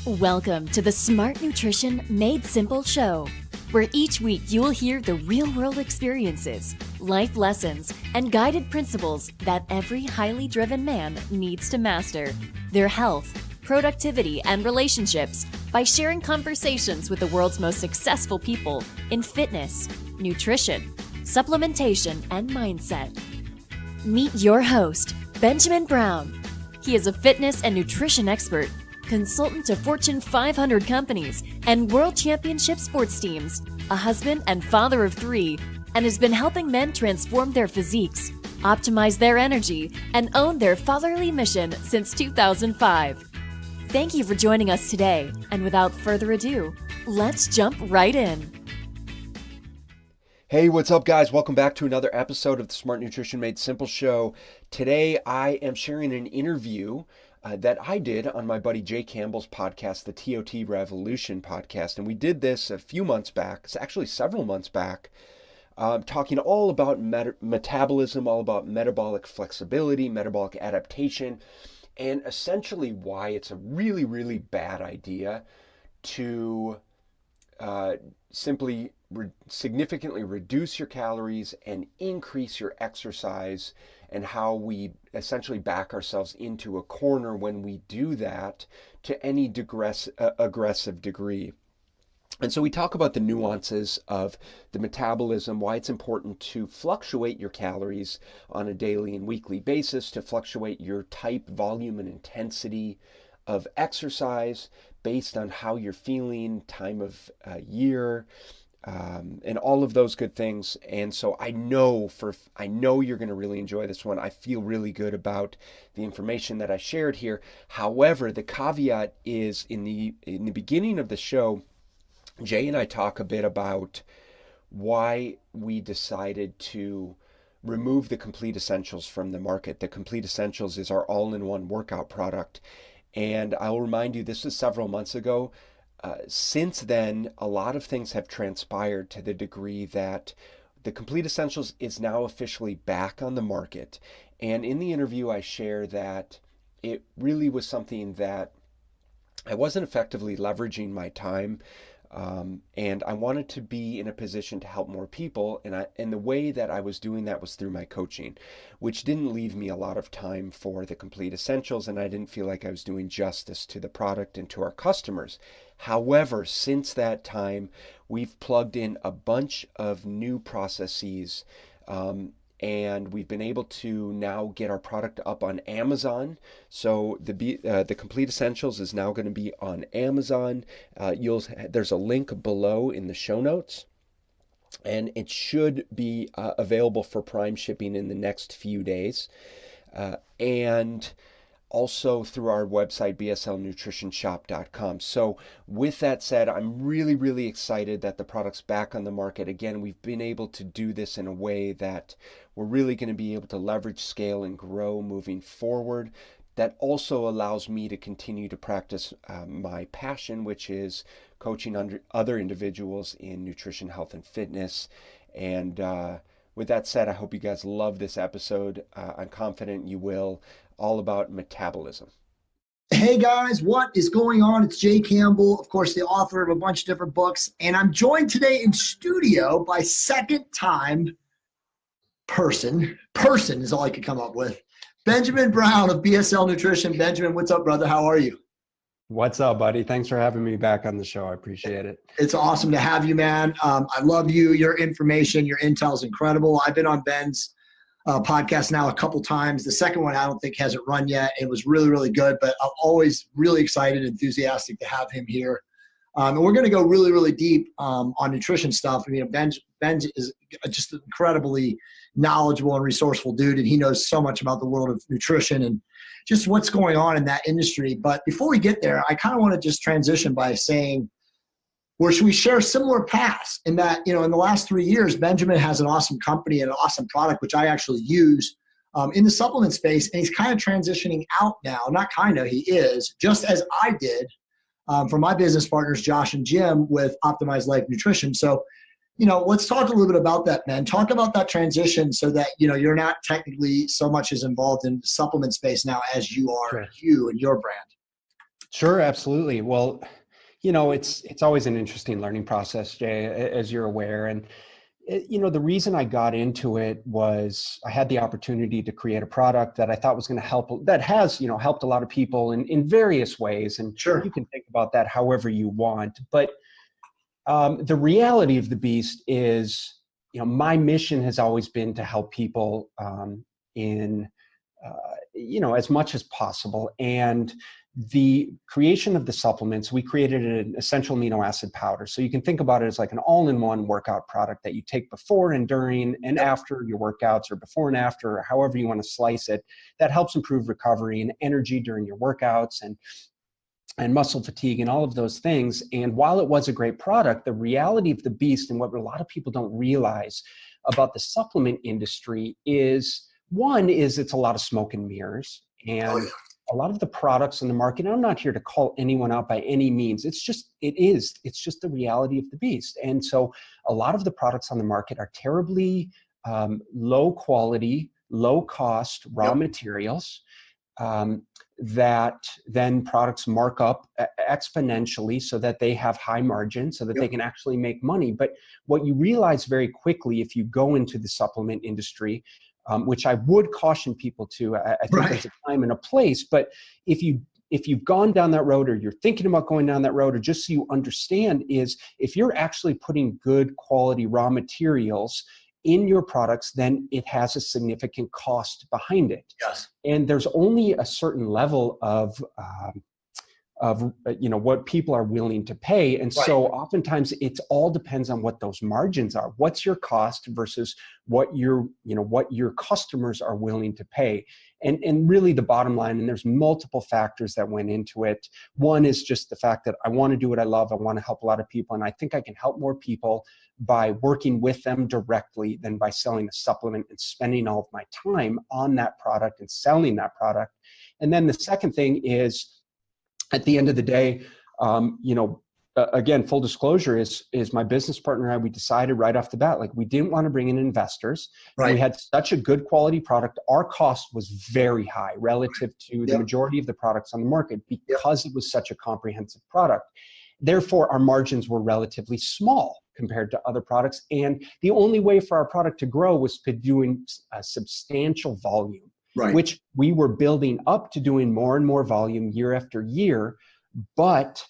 Welcome to the Smart Nutrition Made Simple show, where each week you will hear the real-world experiences, life lessons, and guided principles that every highly driven man needs to master their health, productivity, and relationships by sharing conversations with the world's most successful people in fitness, nutrition, supplementation, and mindset. Meet your host, Benjamin Brown. He is a fitness and nutrition expert, consultant to Fortune 500 companies and world championship sports teams, a husband and father of 3, and has been helping men transform their physiques, optimize their energy, and own their fatherly mission since 2005. Thank you for joining us today, and without further ado, let's jump right in. Hey, what's up, guys? Welcome back to another episode of the Smart Nutrition Made Simple show. Today, I am sharing an interview that I did on my buddy Jay Campbell's podcast, the TOT Revolution podcast. And we did this a few months back. It's actually several months back, talking all about metabolism, all about metabolic flexibility, metabolic adaptation, and essentially why it's a really, really bad idea to simply significantly reduce your calories and increase your exercise, and how we essentially back ourselves into a corner when we do that to any aggressive degree. And so we talk about the nuances of the metabolism, why it's important to fluctuate your calories on a daily and weekly basis, to fluctuate your type, volume, and intensity of exercise based on how you're feeling, time of year, and all of those good things. And so I know you're going to really enjoy this one. I feel really good about the information that I shared here. However, the caveat is in the beginning of the show, Jay and I talk a bit about why we decided to remove the Complete Essentials from the market. The Complete Essentials is our all-in-one workout product. And I'll remind you, this was several months ago. Since then, a lot of things have transpired to the degree that the Complete Essentials is now officially back on the market. And in the interview, I share that it really was something that I wasn't effectively leveraging my time. And I wanted to be in a position to help more people. And the way that I was doing that was through my coaching, which didn't leave me a lot of time for the Complete Essentials. And I didn't feel like I was doing justice to the product and to our customers. However, since that time, we've plugged in a bunch of new processes, and we've been able to now get our product up on Amazon. So the Complete Essentials is now going to be on Amazon. There's a link below in the show notes, and it should be available for Prime shipping in the next few days. And also through our website, bslnutritionshop.com. So with that said, I'm really, really excited that the product's back on the market. Again, we've been able to do this in a way that we're really going to be able to leverage, scale, and grow moving forward. That also allows me to continue to practice my passion, which is coaching other individuals in nutrition, health, and fitness. And with that said, I hope you guys love this episode. I'm confident you will. All about metabolism. Hey guys, what is going on? It's Jay Campbell, of course, the author of a bunch of different books. And I'm joined today in studio by second-time person is all I could come up with, Benjamin Brown of BSL Nutrition. Benjamin, what's up, brother? How are you? What's up, buddy? Thanks for having me back on the show. I appreciate it. It's awesome to have you, man. I love you. Your information, your intel is incredible. I've been on Ben's podcast now a couple times. The second one I don't think hasn't run yet. It was really, really good, but I'm always really excited, enthusiastic to have him here. And we're going to go really, really deep on nutrition stuff. I mean, Ben is just an incredibly knowledgeable and resourceful dude, and he knows so much about the world of nutrition and just what's going on in that industry. But before we get there, I kind of want to just transition by saying, where should we share similar paths in that, in the last 3 years, Benjamin has an awesome company and an awesome product, which I actually use in the supplement space. And he's kind of transitioning out now, not kind of, he is, just as I did for my business partners, Josh and Jim, with Optimized Life Nutrition. So, let's talk a little bit about that, man. Talk about that transition so that, you're not technically so much as involved in the supplement space now as you are, Sure. You and your brand. Sure, absolutely. Well, it's always an interesting learning process, Jay, as you're aware. And the reason I got into it was I had the opportunity to create a product that I thought was going to help, that has, helped a lot of people in various ways. And Sure. you can think about that however you want. But the reality of the beast is, my mission has always been to help people in, as much as possible. And the creation of the supplements, we created an essential amino acid powder. So you can think about it as like an all-in-one workout product that you take before and during and after your workouts, or before and after, or however you want to slice it, that helps improve recovery and energy during your workouts and muscle fatigue and all of those things. And while it was a great product, the reality of the beast, and what a lot of people don't realize about the supplement industry, is one is it's a lot of smoke and mirrors. And a lot of the products in the market, and I'm not here to call anyone out by any means, it's just the reality of the beast. And so a lot of the products on the market are terribly low quality, low cost raw materials that then products mark up exponentially so that they have high margins, so that they can actually make money. But what you realize very quickly if you go into the supplement industry, which I would caution people to, I think there's a time and a place, but if you've gone down that road, or you're thinking about going down that road, or just so you understand, is if you're actually putting good quality raw materials in your products, then it has a significant cost behind it. Yes. And there's only a certain level of what people are willing to pay. And so oftentimes it all depends on what those margins are. What's your cost versus what your customers are willing to pay. And really the bottom line, and there's multiple factors that went into it. One is just the fact that I want to do what I love. I want to help a lot of people. And I think I can help more people by working with them directly than by selling a supplement and spending all of my time on that product and selling that product. And then the second thing is, at the end of the day, again, full disclosure is my business partner and I, we decided right off the bat, like, we didn't want to bring in investors. We had such a good quality product. Our cost was very high relative to the majority of the products on the market because it was such a comprehensive product. Therefore, our margins were relatively small compared to other products. And the only way for our product to grow was to doing a substantial volume. Which we were building up to doing more and more volume year after year. But,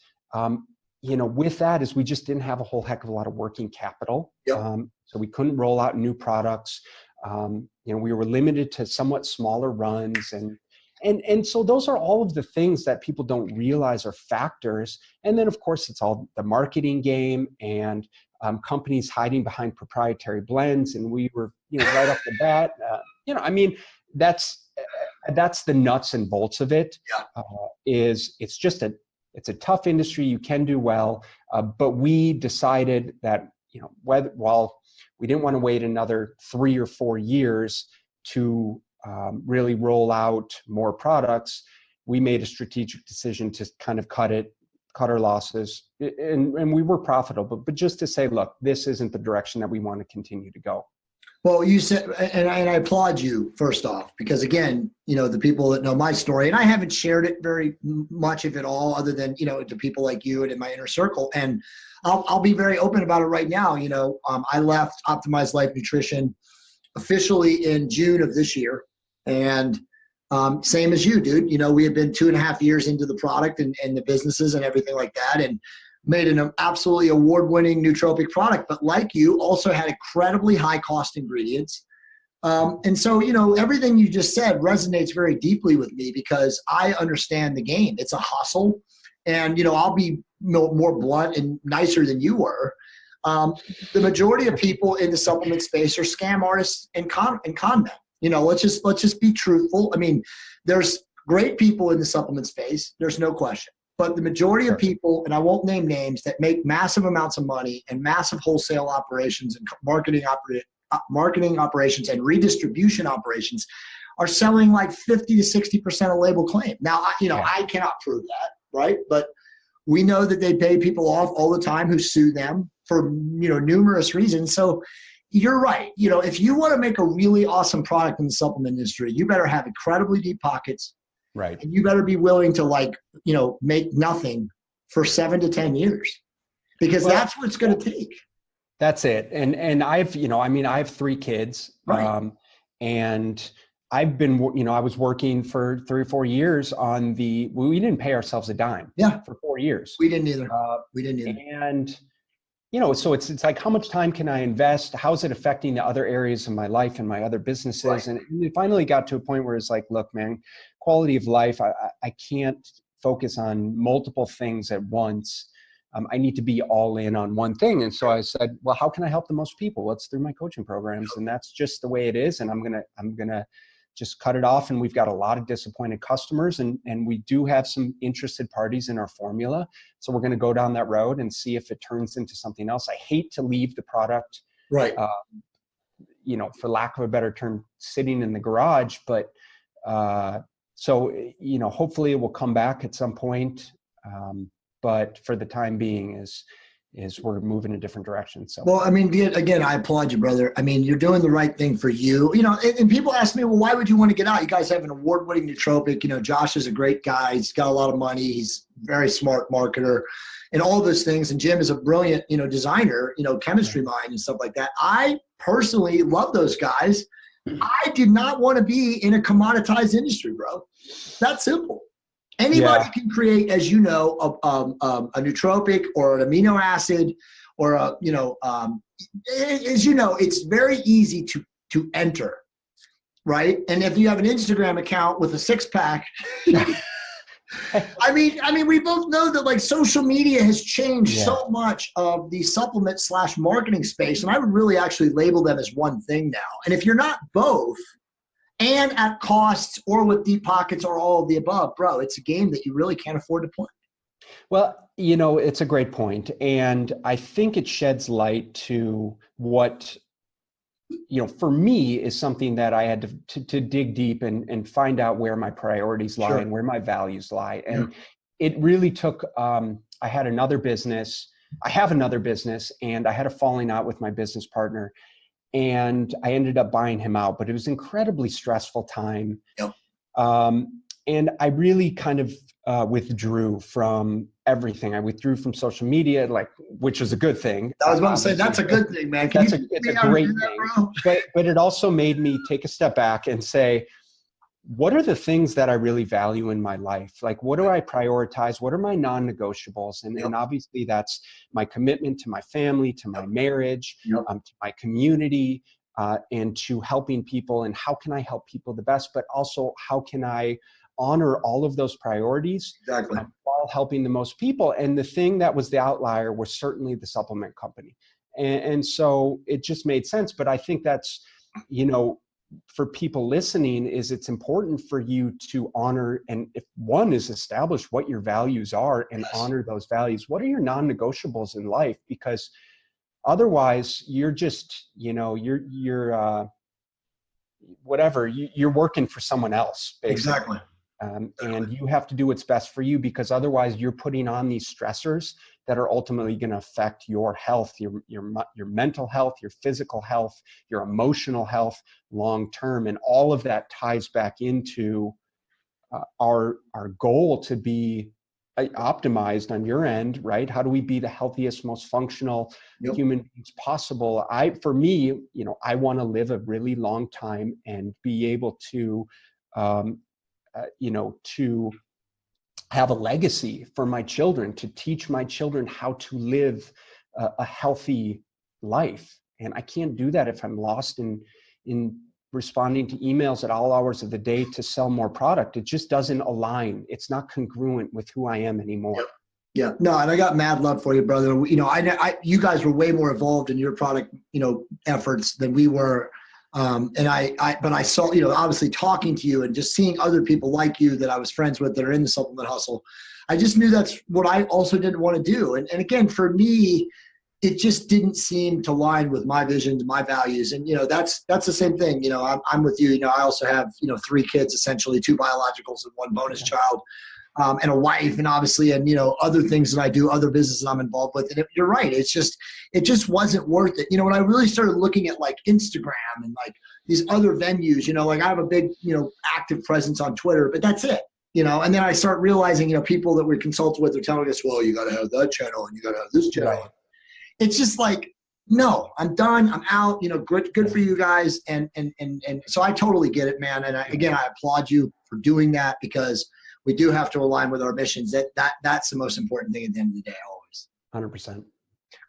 with that is we just didn't have a whole heck of a lot of working capital. So we couldn't roll out new products. We were limited to somewhat smaller runs. And so those are all of the things that people don't realize are factors. And then, of course, it's all the marketing game and companies hiding behind proprietary blends. And we were, right off the bat, that's the nuts and bolts of it. It's a tough industry. You can do well, but we decided that while we didn't want to wait another 3 or 4 years to really roll out more products, we made a strategic decision to kind of cut our losses, and we were profitable, but just to say, look, this isn't the direction that we want to continue to go. Well, you said, and I applaud you first off, because again, the people that know my story, and I haven't shared it very much, if at all, other than, to people like you and in my inner circle. And I'll be very open about it right now. I left Optimized Life Nutrition officially in June of this year. And same as you, dude, we had been 2.5 years into the product and the businesses and everything like that, and made an absolutely award-winning nootropic product, but like you, also had incredibly high-cost ingredients. And so, everything you just said resonates very deeply with me, because I understand the game. It's a hustle. And, I'll be more blunt and nicer than you were. The majority of people in the supplement space are scam artists and con men. Let's just be truthful. I mean, there's great people in the supplement space. There's no question. But the majority of people, and I won't name names, that make massive amounts of money and massive wholesale operations and marketing operations and redistribution operations are selling like 50 to 60% of label claim. Now, I cannot prove that, right? But we know that they pay people off all the time who sue them for, numerous reasons. So you're right. If you want to make a really awesome product in the supplement industry, you better have incredibly deep pockets. Right. And you better be willing to make nothing for 7 to 10 years, because that's what it's going to take. That's it. And I've, I have 3 kids, right. And I've been, I was working for 3 or 4 years we didn't pay ourselves a dime for 4 years. We didn't either. And, so it's like, how much time can I invest? How is it affecting the other areas of my life and my other businesses? Right. And it finally got to a point where it's like, look, man, quality of life, I can't focus on multiple things at once. I need to be all in on one thing. And so I said, well, how can I help the most people? Well, it's through my coaching programs. And that's just the way it is. And I'm going to just cut it off. And we've got a lot of disappointed customers, and we do have some interested parties in our formula. So we're going to go down that road and see if it turns into something else. I hate to leave the product, right. For lack of a better term, sitting in the garage, but, hopefully it will come back at some point. But for the time being is we're moving in a different direction. So, well, again, I applaud you, brother. You're doing the right thing for you, and people ask me, well, why would you want to get out? You guys have an award-winning nootropic. Josh is a great guy. He's got a lot of money. He's a very smart marketer and all those things. And Jim is a brilliant, designer, chemistry mind and stuff like that. I personally love those guys. I did not want to be in a commoditized industry, bro. That's simple. Anybody can create, as you know, a nootropic or an amino acid, or as you know, it's very easy to enter, right? And if you have an Instagram account with a 6-pack, we both know that social media has changed so much of the supplement / marketing space, and I would really actually label them as one thing now. And if you're not both, and at costs or with deep pockets or all of the above, bro, it's a game that you really can't afford to play. Well, it's a great point. And I think it sheds light to what, for me is something that I had to dig deep and find out where my priorities lie and where my values lie. And it really took, I have another business, and I had a falling out with my business partner. And I ended up buying him out, but it was an incredibly stressful time. Yep. And I really kind of withdrew from everything. I withdrew from social media, which is a good thing. I was about to say, that's a good thing, man. It's a great thing. But it also made me take a step back and say, what are the things that I really value in my life? What do I prioritize? What are my non-negotiables? And obviously that's my commitment to my family, to my marriage, to my community, and to helping people. And how can I help people the best? But also, how can I honor all of those priorities while helping the most people? And the thing that was the outlier was certainly the supplement company. And so it just made sense. But I think that's, for people listening, is it's important for you to honor, and if one is establish what your values are and honor those values. What are your non-negotiables in life? Because otherwise you're just, you're working for someone else, basically. Exactly. And you have to do what's best for you, because otherwise you're putting on these stressors that are ultimately going to affect your health, your mental health, your physical health, your emotional health long term. And all of that ties back into our goal to be optimized on your end, right? How do we be the healthiest, most functional human beings possible? For me, I want to live a really long time and be able to to have a legacy for my children, to teach my children how to live a healthy life. And I can't do that if I'm lost in responding to emails at all hours of the day to sell more product. It just doesn't align. It's not congruent with who I am anymore. Yeah. No, and I got mad love for you, brother. You guys were way more involved in your product, efforts than we were. But I saw, obviously talking to you and just seeing other people like you that I was friends with that are in the supplement hustle. I just knew that's what I also didn't want to do. And again, for me, it just didn't seem to align with my vision, my values. And, that's the same thing. I'm with you. I also have, 3 kids, essentially 2 biologicals and 1 bonus child, and a wife, and obviously, and, other things that I do, other businesses I'm involved with. And you're right. It just wasn't worth it. When I really started looking at Instagram and these other venues, I have a big, active presence on Twitter, but that's it. and then I start realizing, people that we consult with are telling us, well, you got to have that channel and you got to have this channel. Right. It's just like, no, I'm done. I'm out, good for you guys. And so I totally get it, man. And again, I applaud you for doing that, because we do have to align with our missions. That's the most important thing at the end of the day, always. 100%.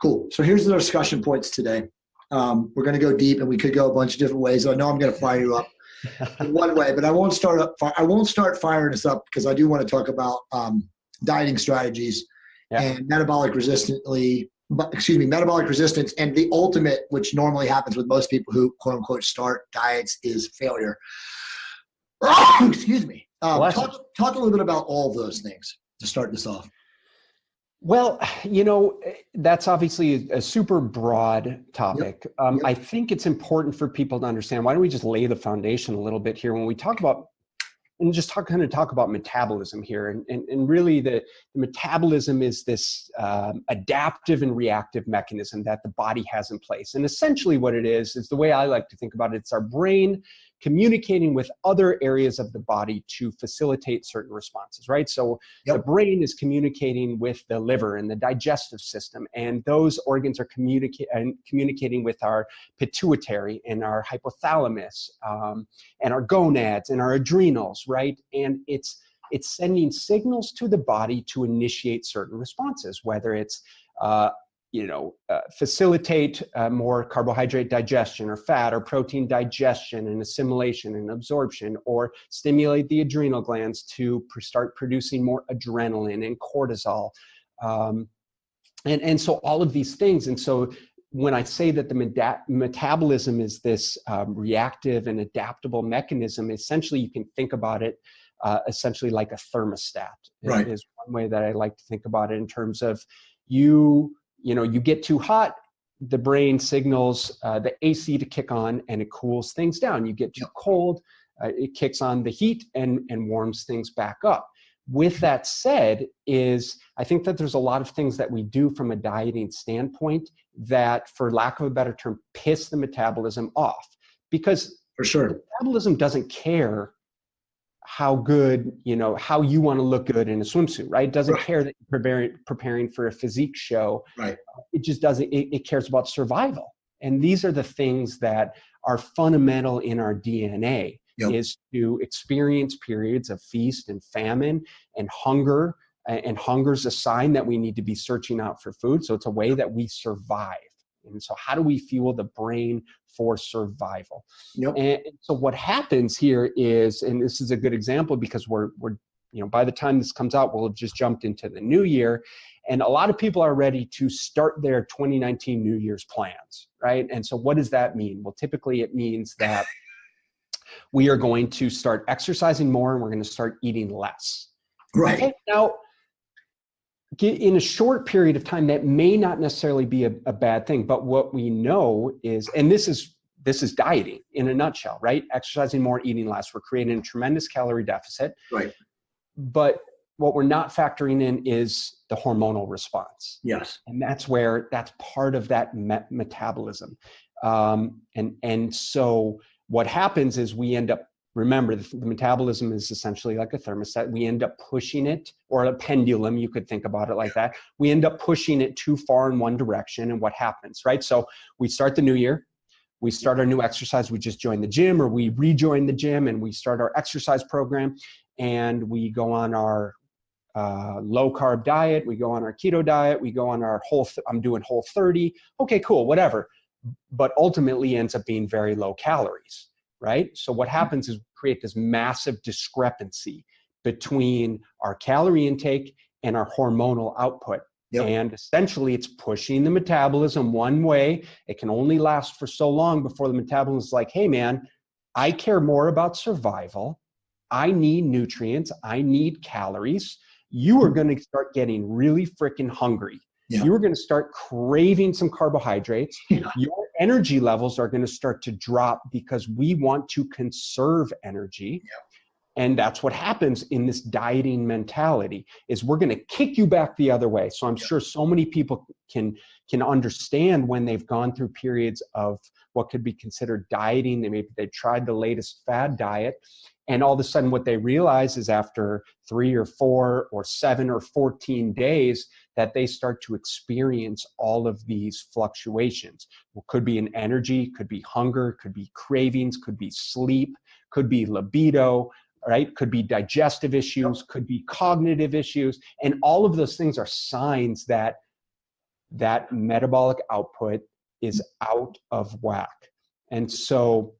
Cool. So here's the discussion points today. We're going to go deep, and we could go a bunch of different ways. I know I'm going to fire you up in one way, but I won't start firing us up, because I do want to talk about dieting strategies and metabolic resistance and the ultimate, which normally happens with most people who quote unquote start diets, is failure. Excuse me. Talk a little bit about all of those things to start this off. Well, that's obviously a super broad topic. I think it's important for people to understand. Why don't we just lay the foundation a little bit here when we talk about, and just talk about metabolism here. And really the metabolism is this adaptive and reactive mechanism that the body has in place. And essentially what it is the way I like to think about it, it's our brain communicating with other areas of the body to facilitate certain responses, right? So the brain is communicating with the liver and the digestive system, and those organs are communicating with our pituitary and our hypothalamus and our gonads and our adrenals, right? And it's sending signals to the body to initiate certain responses, whether it's facilitate more carbohydrate digestion or fat or protein digestion and assimilation and absorption, or stimulate the adrenal glands to start producing more adrenaline and cortisol. And so all of these things. And so when I say that the metabolism is this reactive and adaptable mechanism, essentially you can think about it essentially like a thermostat. Right. Is one way that I like to think about it, in terms of you get too hot, the brain signals the AC to kick on and it cools things down. You get too cold, it kicks on the heat and warms things back up. With that said, I think that there's a lot of things that we do from a dieting standpoint that, for lack of a better term, piss the metabolism off. Because for sure, the metabolism doesn't care how good, how you want to look good in a swimsuit, right? It doesn't care that you're preparing for a physique show. Right. It just doesn't, it cares about survival. And these are the things that are fundamental in our DNA, is to experience periods of feast and famine and hunger. And hunger is a sign that we need to be searching out for food. So it's a way that we survive. And so how do we fuel the brain for survival? And so what happens here is, and this is a good example because we're by the time this comes out, we'll have just jumped into the new year. And a lot of people are ready to start their 2019 New Year's plans, right? And so what does that mean? Well, typically it means that we are going to start exercising more and we're going to start eating less. Right. Okay? Now, in a short period of time, that may not necessarily be a bad thing, but what we know is, and this is dieting in a nutshell, right? Exercising more, eating less. We're creating a tremendous calorie deficit. Right. But what we're not factoring in is the hormonal response. Yes. And that's part of that metabolism. And so what happens is we end up, remember, the metabolism is essentially like a thermostat. We end up pushing it, or a pendulum, you could think about it like that. We end up pushing it too far in one direction, and what happens, right? So we start the new year, we start our new exercise, we just join the gym, or we rejoin the gym, and we start our exercise program, and we go on our low-carb diet, we go on our keto diet, we go on our I'm doing Whole30. Okay, cool, whatever. But ultimately ends up being very low calories. Right? So what happens is we create this massive discrepancy between our calorie intake and our hormonal output. And essentially it's pushing the metabolism one way. It can only last for so long before the metabolism is like, hey man, I care more about survival. I need nutrients. I need calories. You are going to start getting really freaking hungry. You are going to start craving some carbohydrates. Your energy levels are going to start to drop because we want to conserve energy. And that's what happens in this dieting mentality, is we're going to kick you back the other way. So I'm sure so many people can understand when they've gone through periods of what could be considered dieting. Maybe they tried the latest fad diet, and all of a sudden what they realize is after 3 or 4 or 7 or 14 days that they start to experience all of these fluctuations. It could be in energy, could be hunger, could be cravings, could be sleep, could be libido, right? Could be digestive issues, could be cognitive issues. And all of those things are signs that that metabolic output is out of whack. And so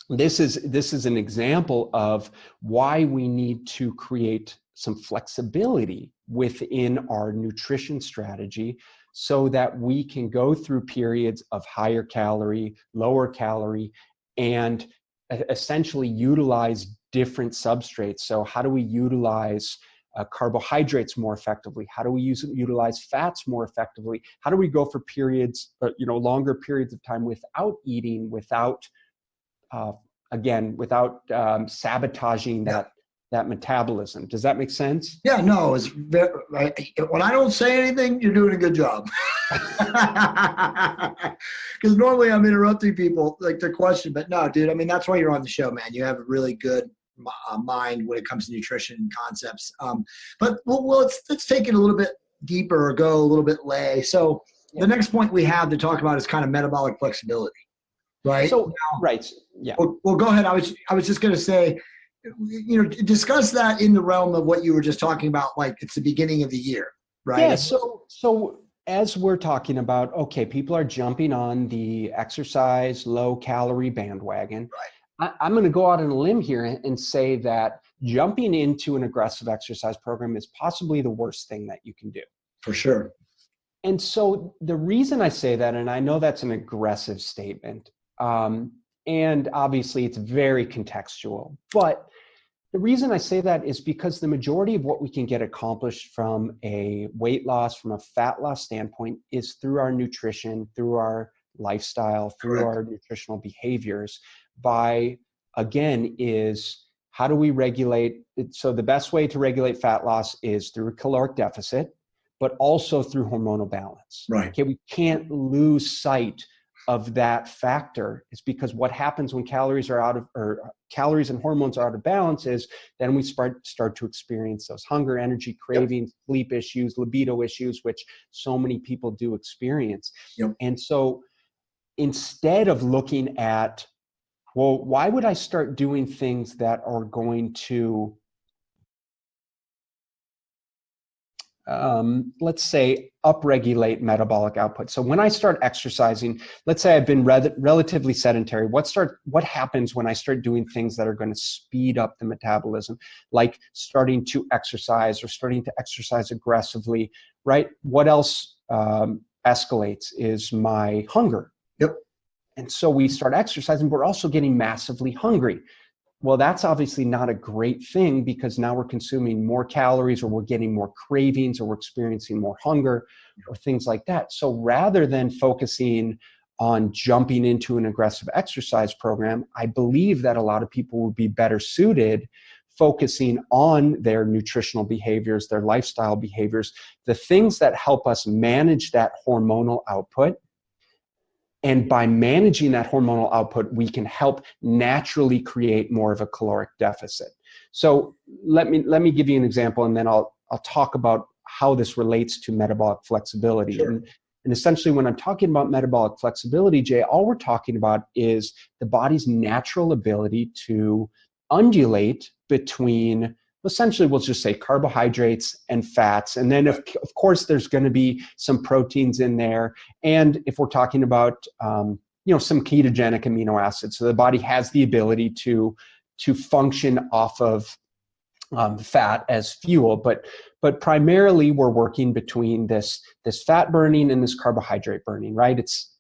this is an example of why we need to create some flexibility within our nutrition strategy so that we can go through periods of higher calorie, lower calorie, and essentially utilize different substrates. So how do we utilize carbohydrates more effectively? How do we utilize fats more effectively? How do we go for periods, longer periods of time without eating, without sabotaging that metabolism? Does that make sense? Yeah, no, it's very, when I don't say anything, you're doing a good job. Because normally I'm interrupting people like their question, but no, dude, I mean, that's why you're on the show, man. You have a really good mind when it comes to nutrition and concepts. But let's take it a little bit deeper or go a little bit lay. So the next point we have to talk about is kind of metabolic flexibility, right? So, now, right. Yeah. Well, go ahead. I was just going to say, discuss that in the realm of what you were just talking about, like it's the beginning of the year, right? Yeah. So as we're talking about, okay, people are jumping on the exercise, low calorie bandwagon. Right. I'm going to go out on a limb here and say that jumping into an aggressive exercise program is possibly the worst thing that you can do. For sure. And so the reason I say that, and I know that's an aggressive statement, and obviously it's very contextual, but the reason I say that is because the majority of what we can get accomplished from a weight loss, from a fat loss standpoint, is through our nutrition, through our lifestyle, through Correct. our nutritional behaviors. Is how do we regulate? So the best way to regulate fat loss is through a caloric deficit, but also through hormonal balance. Right. Okay, we can't lose sight of that factor. It's because what happens when calories and hormones are out of balance is then we start to experience those hunger, energy, cravings, sleep issues, libido issues, which so many people do experience. Yep. And so instead of looking at, well, why would I start doing things that are going to, let's say, upregulate metabolic output? So when I start exercising, let's say I've been relatively sedentary. What happens when I start doing things that are going to speed up the metabolism, like starting to exercise or starting to exercise aggressively, right? What else escalates is my hunger. Yep. And so we start exercising, but we're also getting massively hungry. Well, that's obviously not a great thing because now we're consuming more calories or we're getting more cravings or we're experiencing more hunger or things like that. So rather than focusing on jumping into an aggressive exercise program, I believe that a lot of people would be better suited focusing on their nutritional behaviors, their lifestyle behaviors, the things that help us manage that hormonal output. And by managing that hormonal output, we can help naturally create more of a caloric deficit. So let me give you an example, and then I'll talk about how this relates to metabolic flexibility. Sure. And essentially, when I'm talking about metabolic flexibility, Jay, all we're talking about is the body's natural ability to undulate between, essentially, we'll just say carbohydrates and fats. And then, of course, there's going to be some proteins in there. And if we're talking about, some ketogenic amino acids, so the body has the ability to function off of fat as fuel. But primarily, we're working between this fat burning and this carbohydrate burning, right? It's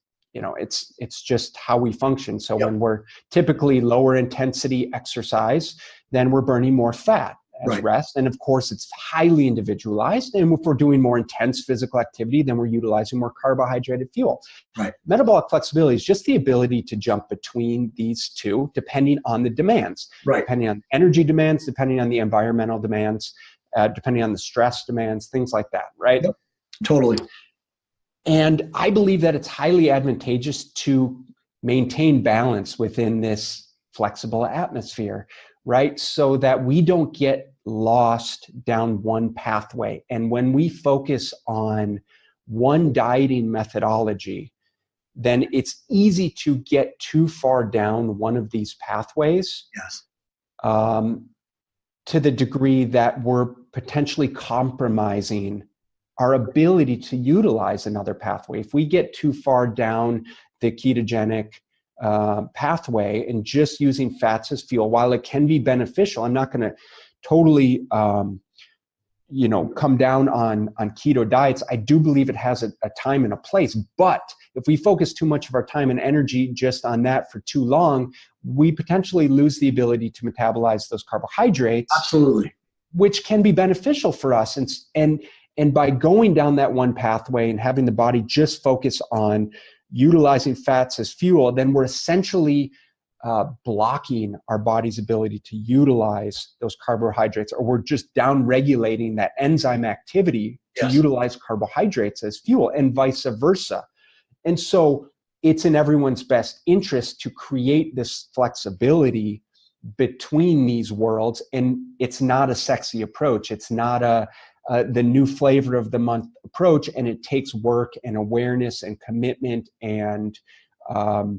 just how we function. So when we're typically lower intensity exercise, then we're burning more fat. as rest. And of course, it's highly individualized. And if we're doing more intense physical activity, then we're utilizing more carbohydrated fuel. Right. Metabolic flexibility is just the ability to jump between these two, depending on the demands, depending on energy demands, depending on the environmental demands, depending on the stress demands, things like that, right? Yep. Totally. And I believe that it's highly advantageous to maintain balance within this flexible atmosphere, right? So that we don't get lost down one pathway. And when we focus on one dieting methodology, then it's easy to get too far down one of these pathways. Yes. To the degree that we're potentially compromising our ability to utilize another pathway. If we get too far down the ketogenic pathway and just using fats as fuel, while it can be beneficial, I'm not going to totally, come down on keto diets. I do believe it has a time and a place, but if we focus too much of our time and energy just on that for too long, we potentially lose the ability to metabolize those carbohydrates. Absolutely. Which can be beneficial for us. And by going down that one pathway and having the body just focus on utilizing fats as fuel, then we're essentially blocking our body's ability to utilize those carbohydrates, or we're just down regulating that enzyme activity to utilize carbohydrates as fuel, and vice versa. And so it's in everyone's best interest to create this flexibility between these worlds. And it's not a sexy approach. It's not the new flavor of the month approach. And it takes work and awareness and commitment, and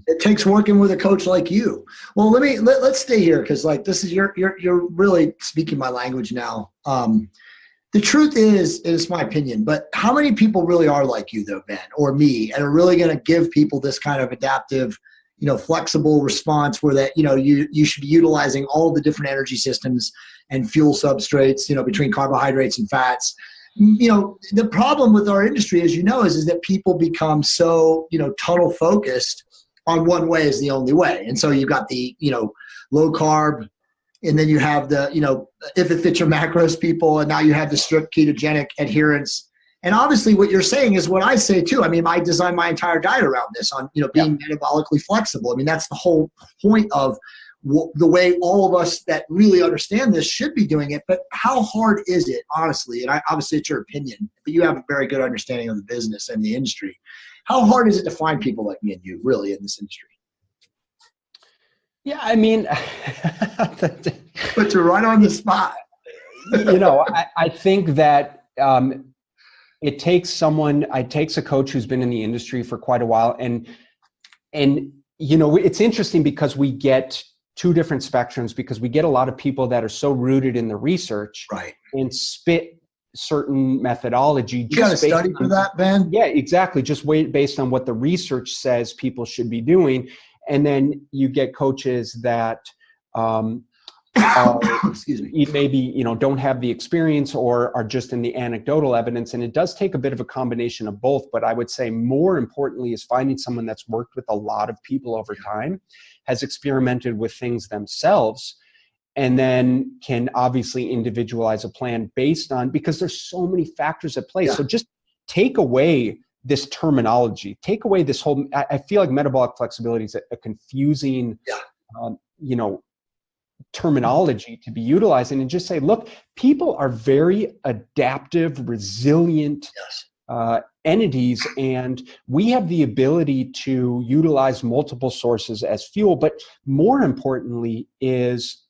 it takes working with a coach like you. Well, let's stay here, because like this is you're really speaking my language now. The truth is, it's my opinion, but how many people really are like you though, Ben, or me, and are really going to give people this kind of adaptive, flexible response where that, you should be utilizing all the different energy systems and fuel substrates, between carbohydrates and fats. The problem with our industry, as is that people become so, tunnel focused on one way is the only way. And so you've got the, low carb, and then you have the, if it fits your macros people, and now you have the strict ketogenic adherence. And obviously what you're saying is what I say too. I mean, I designed my entire diet around this on, being metabolically flexible. I mean, that's the whole point of the way all of us that really understand this should be doing it. But how hard is it, honestly? And obviously it's your opinion, but you have a very good understanding of the business and the industry. How hard is it to find people like me and you really in this industry? Yeah, I mean, put you right on the spot. I think that it takes a coach who's been in the industry for quite a while. And it's interesting because we get two different spectrums, because we get a lot of people that are so rooted in the research and spit certain methodology. You got to study for that, Ben? Yeah, exactly. Just based on what the research says people should be doing. And then you get coaches that excuse me, maybe don't have the experience or are just in the anecdotal evidence. And it does take a bit of a combination of both. But I would say more importantly is finding someone that's worked with a lot of people over time, has experimented with things themselves, and then can obviously individualize a plan based on, because there's so many factors at play. So just take away this terminology, take away this whole, I feel like metabolic flexibility is a confusing, terminology to be utilizing, and just say, look, people are very adaptive, resilient entities, and we have the ability to utilize multiple sources as fuel. But more importantly is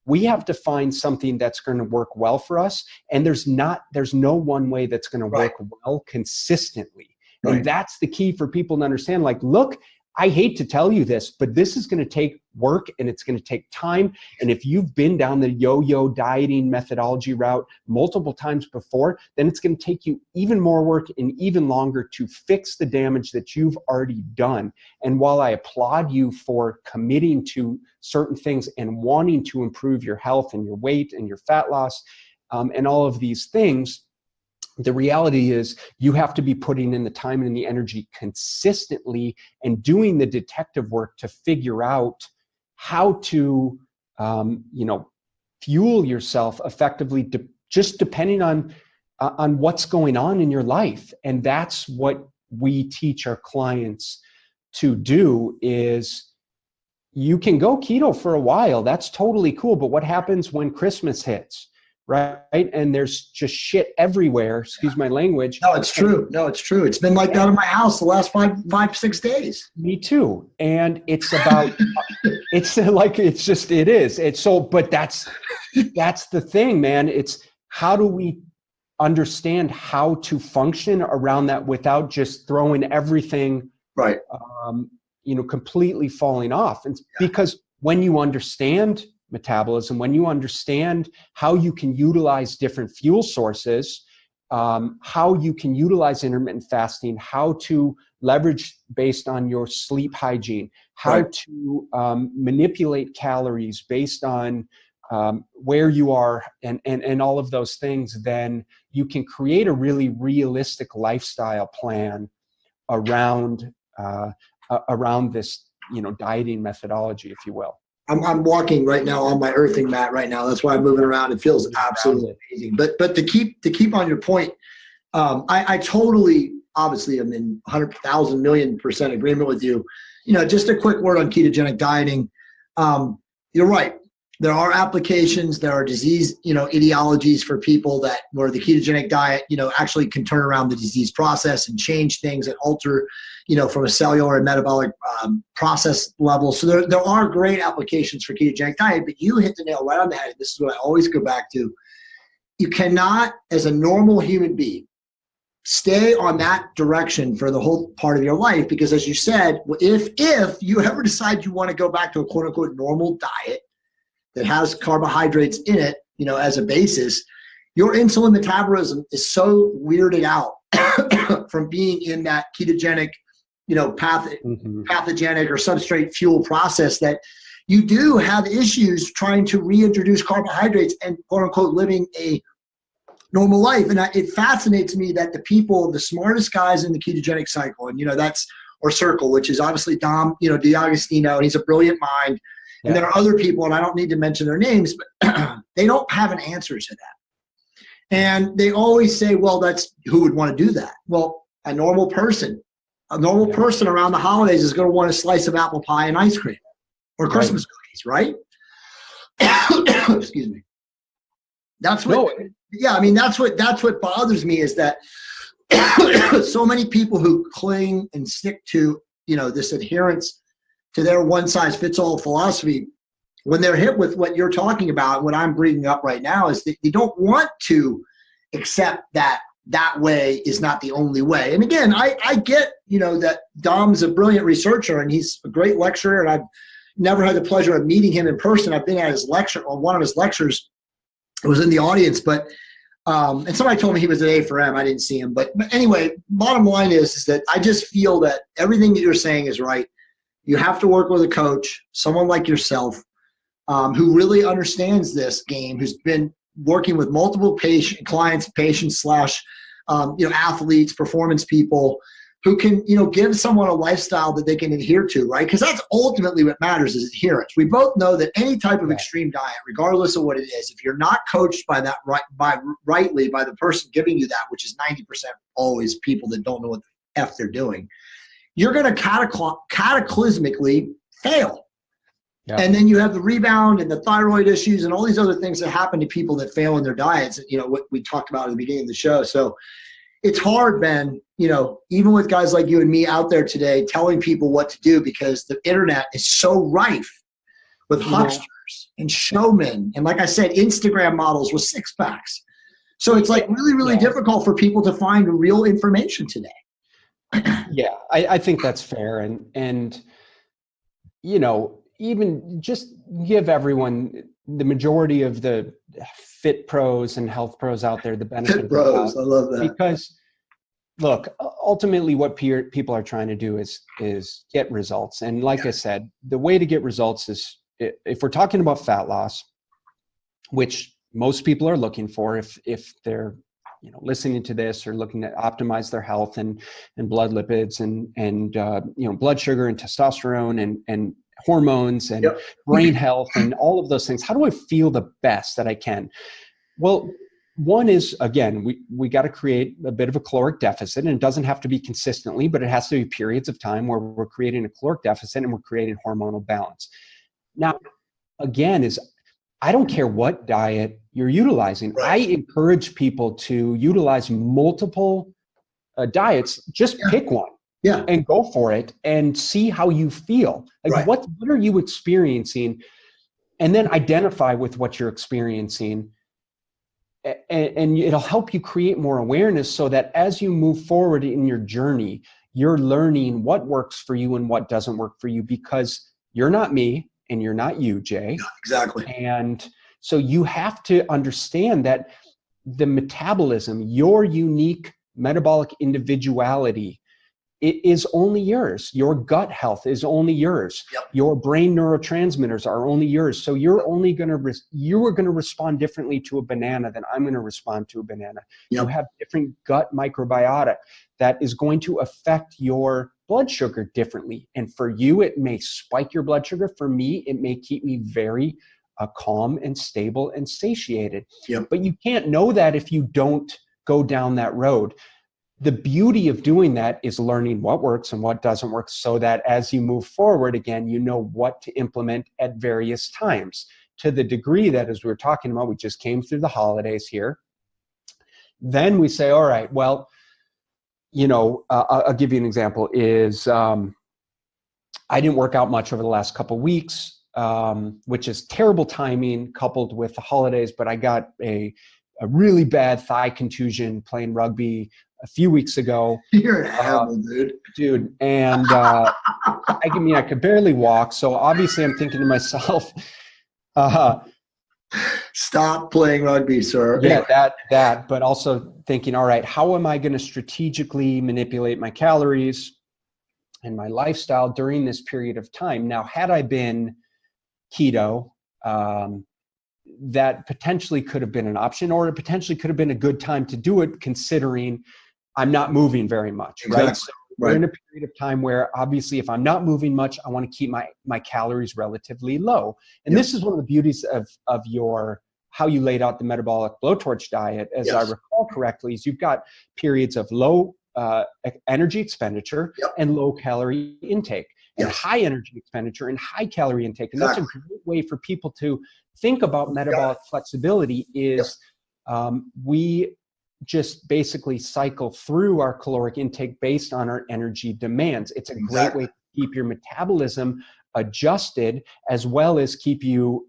we have to find something that's going to work well for us. And there's no one way that's going to work well consistently. And that's the key for people to understand. Like, look, I hate to tell you this, but this is going to take work and it's going to take time. And if you've been down the yo-yo dieting methodology route multiple times before, then it's going to take you even more work and even longer to fix the damage that you've already done. And while I applaud you for committing to certain things and wanting to improve your health and your weight and your fat loss and all of these things, the reality is you have to be putting in the time and the energy consistently and doing the detective work to figure out how to, fuel yourself effectively, just depending on what's going on in your life. And that's what we teach our clients to do. Is you can go keto for a while. That's totally cool. But what happens when Christmas hits, right? And there's just shit everywhere. Excuse my language. No, it's true. No, it's true. It's been like that in my house the last 6 days. Me too. And it's about, it is. It's so, but that's the thing, man. It's how do we understand how to function around that without just throwing everything, right. Completely falling off. And because when you understand metabolism, when you understand how you can utilize different fuel sources, how you can utilize intermittent fasting, how to leverage based on your sleep hygiene, how to manipulate calories based on where you are, and all of those things, then you can create a really realistic lifestyle plan around this, dieting methodology, if you will. I'm walking right now on my earthing mat right now. That's why I'm moving around. It feels absolutely amazing. But to keep on your point, I totally, obviously, I'm in 100,000 million% agreement with you. Just a quick word on ketogenic dieting. You're right. There are applications. There are disease, etiologies for people where the ketogenic diet, actually can turn around the disease process and change things and alter, from a cellular and metabolic process level. So there are great applications for ketogenic diet, but you hit the nail right on the head. This is what I always go back to. You cannot, as a normal human being, stay on that direction for the whole part of your life, because as you said, if you ever decide you want to go back to a quote unquote normal diet that has carbohydrates in it, as a basis, your insulin metabolism is so weirded out from being in that ketogenic, pathogenic or substrate fuel process that you do have issues trying to reintroduce carbohydrates and quote unquote living a normal life. And it fascinates me that the smartest guys in the ketogenic cycle, and or circle, which is obviously Dom, D'Agostino, and he's a brilliant mind. And there are other people, and I don't need to mention their names, but they don't have an answer to that. And they always say, well, that's who would want to do that? Well, a normal person around the holidays is going to want a slice of apple pie and ice cream or Christmas cookies, right? Excuse me. That's what bothers me is that so many people who cling and stick to, this adherence to their one-size-fits-all philosophy, when they're hit with what you're talking about, what I'm bringing up right now, is that they don't want to accept that way is not the only way. And again, I get, that Dom's a brilliant researcher and he's a great lecturer, and I've never had the pleasure of meeting him in person. I've been at his lecture, on one of his lectures. I was in the audience, but and somebody told me he was at A4M. I didn't see him. But anyway, bottom line is that I just feel that everything that you're saying is right. You have to work with a coach, someone like yourself, who really understands this game, who's been working with multiple clients, patients / athletes, performance people, who can, give someone a lifestyle that they can adhere to, right? Because that's ultimately what matters, is adherence. We both know that any type of extreme diet, regardless of what it is, if you're not coached by that rightly by the person giving you that, which is 90% always people that don't know what the F they're doing, you're going to cataclysmically fail. Yeah. And then you have the rebound and the thyroid issues and all these other things that happen to people that fail in their diets, what we talked about at the beginning of the show. So it's hard, Ben, even with guys like you and me out there today telling people what to do, because the internet is so rife with hucksters and showmen. And like I said, Instagram models with six packs. So it's like really, really difficult for people to find real information today. Yeah, I think that's fair. And even just give everyone, the majority of the fit pros and health pros out there, the benefit fit pros, I love that. Because look, ultimately what people are trying to do is get results. And like I said, the way to get results is, if we're talking about fat loss, which most people are looking for, if they're listening to this or looking to optimize their health and blood lipids and blood sugar and testosterone hormones and Yep. brain health and all of those things. How do I feel the best that I can? Well, one is, again, we got to create a bit of a caloric deficit, and it doesn't have to be consistently, but it has to be periods of time where we're creating a caloric deficit and we're creating hormonal balance. Now, again, I don't care what diet you're utilizing. Right. I encourage people to utilize multiple diets. Just pick one. Yeah. And go for it and see how you feel. Like, Right. what are you experiencing? And then identify with what you're experiencing. And it'll help you create more awareness so that as you move forward in your journey, you're learning what works for you and what doesn't work for you, because you're not me and you're not you, Jay. Yeah, exactly. And so you have to understand that the metabolism, your unique metabolic individuality, it is only yours. Your gut health is only yours. Yep. Your brain neurotransmitters are only yours. So you are going to respond differently to a banana than I'm going to respond to a banana. Yep. You have different gut microbiota that is going to affect your blood sugar differently. And for you, it may spike your blood sugar. For me, it may keep me very calm and stable and satiated. Yep. But you can't know that if you don't go down that road. The beauty of doing that is learning what works and what doesn't work, so that as you move forward, again, you know what to implement at various times, to the degree that, as we were talking about, we just came through the holidays here. Then we say, all right, well, I'll give you an example is I didn't work out much over the last couple of weeks, which is terrible timing coupled with the holidays, but I got a really bad thigh contusion playing rugby a few weeks ago. You're an animal, dude. And I could barely walk. So obviously I'm thinking to myself, stop playing rugby, sir. Yeah, that, but also thinking, all right, how am I going to strategically manipulate my calories and my lifestyle during this period of time? Now, had I been keto, that potentially could have been an option, or it potentially could have been a good time to do it, considering I'm not moving very much, Exactly. right? So we're in a period of time where obviously if I'm not moving much, I want to keep my calories relatively low. And Yep. this is one of the beauties of how you laid out the metabolic blowtorch diet, as I recall correctly, is you've got periods of low energy expenditure and low calorie intake, and high energy expenditure and high calorie intake. And that's a great way for people to think about metabolic flexibility is we just basically cycle through our caloric intake based on our energy demands. It's a great way to keep your metabolism adjusted, as well as keep you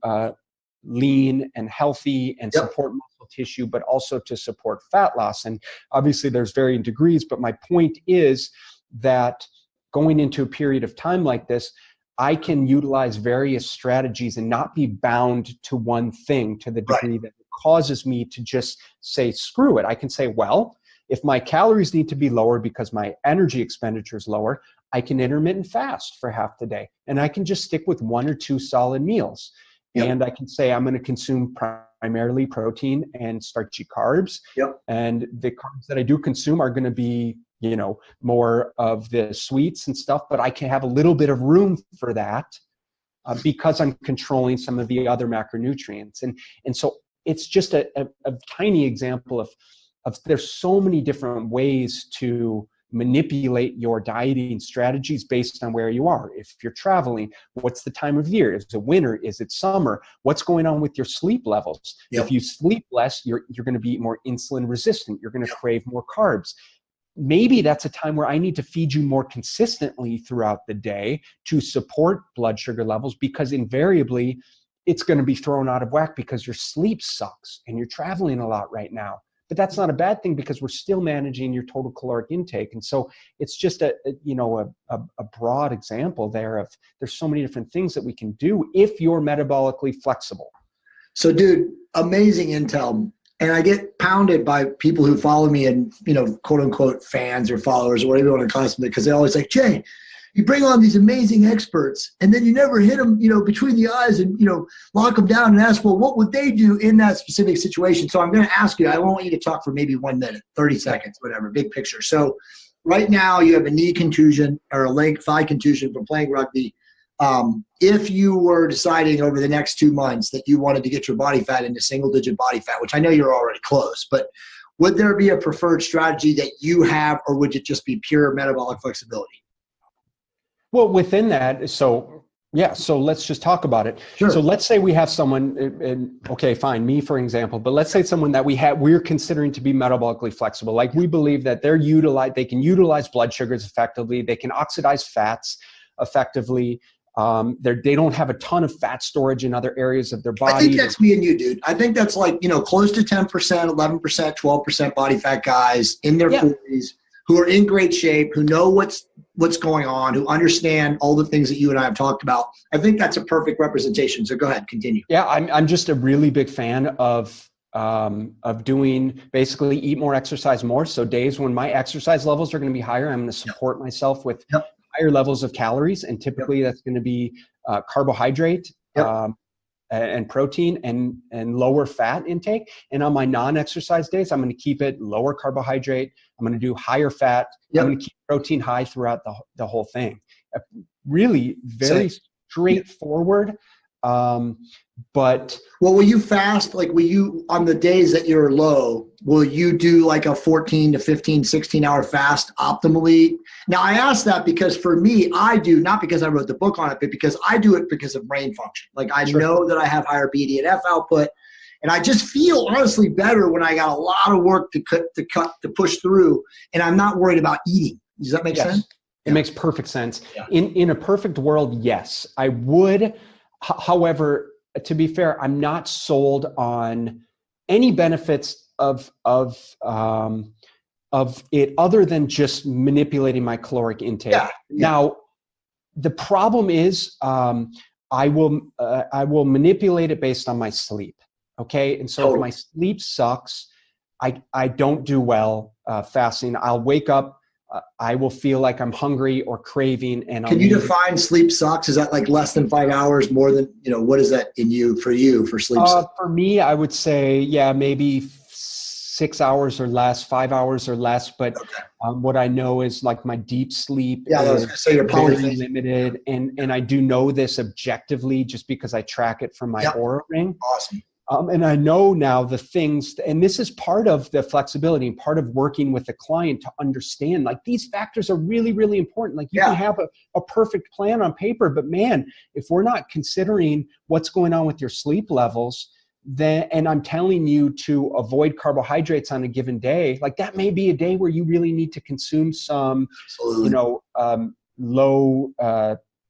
lean and healthy and support muscle tissue, but also to support fat loss. And obviously there's varying degrees, but my point is that going into a period of time like this, I can utilize various strategies and not be bound to one thing to the degree that it causes me to just say, screw it. I can say, well, if my calories need to be lower because my energy expenditure is lower, I can intermittent fast for half the day. And I can just stick with 1 or 2 solid meals. And I can say, I'm going to consume primarily protein and starchy carbs. And the carbs that I do consume are going to be, more of the sweets and stuff, but I can have a little bit of room for that because I'm controlling some of the other macronutrients. And so it's just a tiny example of there's so many different ways to manipulate your dieting strategies based on where you are. If you're traveling, what's the time of year? Is it winter? Is it summer? What's going on with your sleep levels? If you sleep less, you're going to be more insulin resistant. You're going to crave more carbs. Maybe that's a time where I need to feed you more consistently throughout the day to support blood sugar levels, because invariably it's going to be thrown out of whack because your sleep sucks and you're traveling a lot right now. But that's not a bad thing because we're still managing your total caloric intake. And so it's just a broad example there of there's so many different things that we can do if you're metabolically flexible. So dude, amazing intel. And I get pounded by people who follow me and, quote unquote fans or followers or whatever you want to class them, because they always like, Jay, you bring on these amazing experts and then you never hit them, between the eyes and, lock them down and ask, well, what would they do in that specific situation? So I'm going to ask you, I want you to talk for maybe 1 minute, 30 seconds, whatever, big picture. So right now you have a knee contusion or a leg thigh contusion from playing rugby. If you were deciding over the next 2 months that you wanted to get your body fat into single-digit body fat, which I know you're already close, but would there be a preferred strategy that you have, or would it just be pure metabolic flexibility? Well, within that, so let's just talk about it. Sure. So let's say we have someone, and okay, fine, me for example, but let's say someone that we're considering to be metabolically flexible. Like we believe that they can utilize blood sugars effectively, they can oxidize fats effectively. They don't have a ton of fat storage in other areas of their body. I think that's me and you, dude. I think that's like, close to 10%, 11%, 12% body fat guys in their 40s who are in great shape, who know what's going on, who understand all the things that you and I have talked about. I think that's a perfect representation. So go ahead, continue. Yeah, I'm just a really big fan of doing basically eat more, exercise more. So days when my exercise levels are going to be higher, I'm going to support myself with higher levels of calories, and typically that's going to be carbohydrate and protein and lower fat intake. And on my non-exercise days, I'm going to keep it lower carbohydrate. I'm going to do higher fat. I'm going to keep protein high throughout the whole thing. Really very straightforward. But will you fast? Like, will you, on the days that you're low, will you do like a 14 to 15, 16 hour fast optimally? Now I ask that because for me, I do, not because I wrote the book on it, but because I do it because of brain function. Like I know that I have higher BDNF output, and I just feel honestly better when I got a lot of work to push through, and I'm not worried about eating. Does that make sense? It makes perfect sense. Yeah. In a perfect world, yes, I would. However, to be fair, I'm not sold on any benefits of it other than just manipulating my caloric intake. Now, the problem is I will manipulate it based on my sleep. Okay, and so if my sleep sucks, I don't do well fasting. I'll wake up. I will feel like I'm hungry or craving. And can you define sleep sucks? Is that like less than 5 hours, more than, what is that for sleep? For me, I would say, maybe 6 hours or less, 5 hours or less. But what I know is like my deep sleep is very limited. And I do know this objectively just because I track it from my Oura ring. Awesome. And I know now the things, and this is part of the flexibility and part of working with the client to understand, like these factors are really, really important. Like you can have a perfect plan on paper, but man, if we're not considering what's going on with your sleep levels, then, and I'm telling you to avoid carbohydrates on a given day, like that may be a day where you really need to consume some,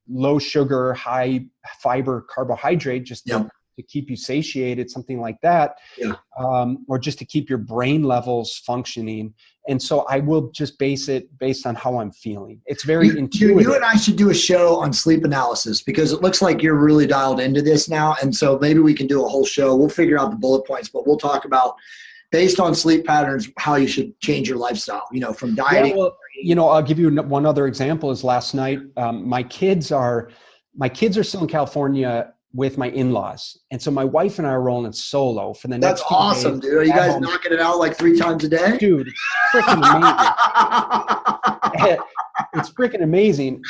low sugar, high fiber carbohydrate, just to keep you satiated, something like that, or just to keep your brain levels functioning. And so I will just base it based on how I'm feeling. It's very intuitive. You and I should do a show on sleep analysis because it looks like you're really dialed into this now. And so maybe we can do a whole show. We'll figure out the bullet points, but we'll talk about based on sleep patterns, how you should change your lifestyle, from dieting. I'll give you one other example is last night, my kids are still in California with my in-laws. And so my wife and I are rolling solo for the next 2 days. That's awesome, dude. Are you guys knocking it out like 3 times a day? Dude, it's freaking amazing. It's freaking amazing.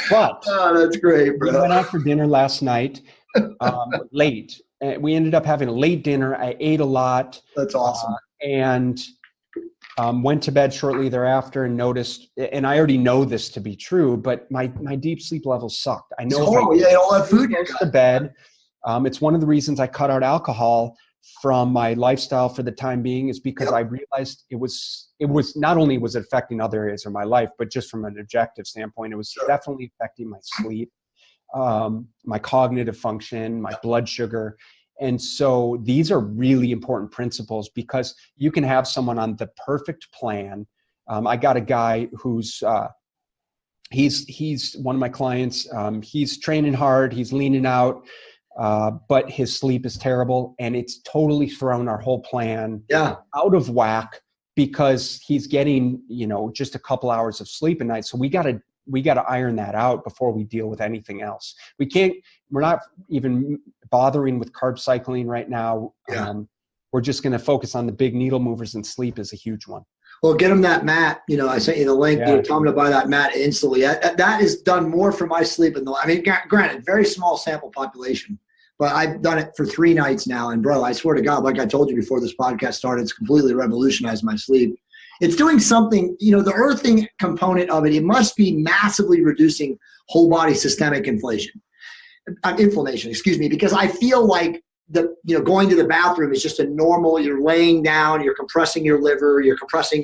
But that's great, bro. We went out for dinner last night, late. We ended up having a late dinner. I ate a lot. That's awesome. And went to bed shortly thereafter and noticed, and I already know this to be true, but my deep sleep levels sucked. I know all that food goes to bed. It's one of the reasons I cut out alcohol from my lifestyle for the time being is because I realized it was not only was it affecting other areas of my life, but just from an objective standpoint, it was definitely affecting my sleep, my cognitive function, my blood sugar. And so these are really important principles because you can have someone on the perfect plan. I got a guy who's, he's one of my clients. He's training hard, he's leaning out, but his sleep is terrible and it's totally thrown our whole plan out of whack because he's getting, just a couple hours of sleep a night. So we got to iron that out before we deal with anything else. We're not even bothering with carb cycling right now. We're just going to focus on the big needle movers, and sleep is a huge one. Well, get them that mat. I sent you the link. Yeah. Tell them to buy that mat instantly. That is done more for my sleep. Granted, very small sample population, but I've done it for 3 nights now. And bro, I swear to God, like I told you before this podcast started, it's completely revolutionized my sleep. It's doing something, the earthing component of it. It must be massively reducing whole body systemic inflammation, because I feel like going to the bathroom is just a normal, you're laying down, you're compressing your liver, you're compressing,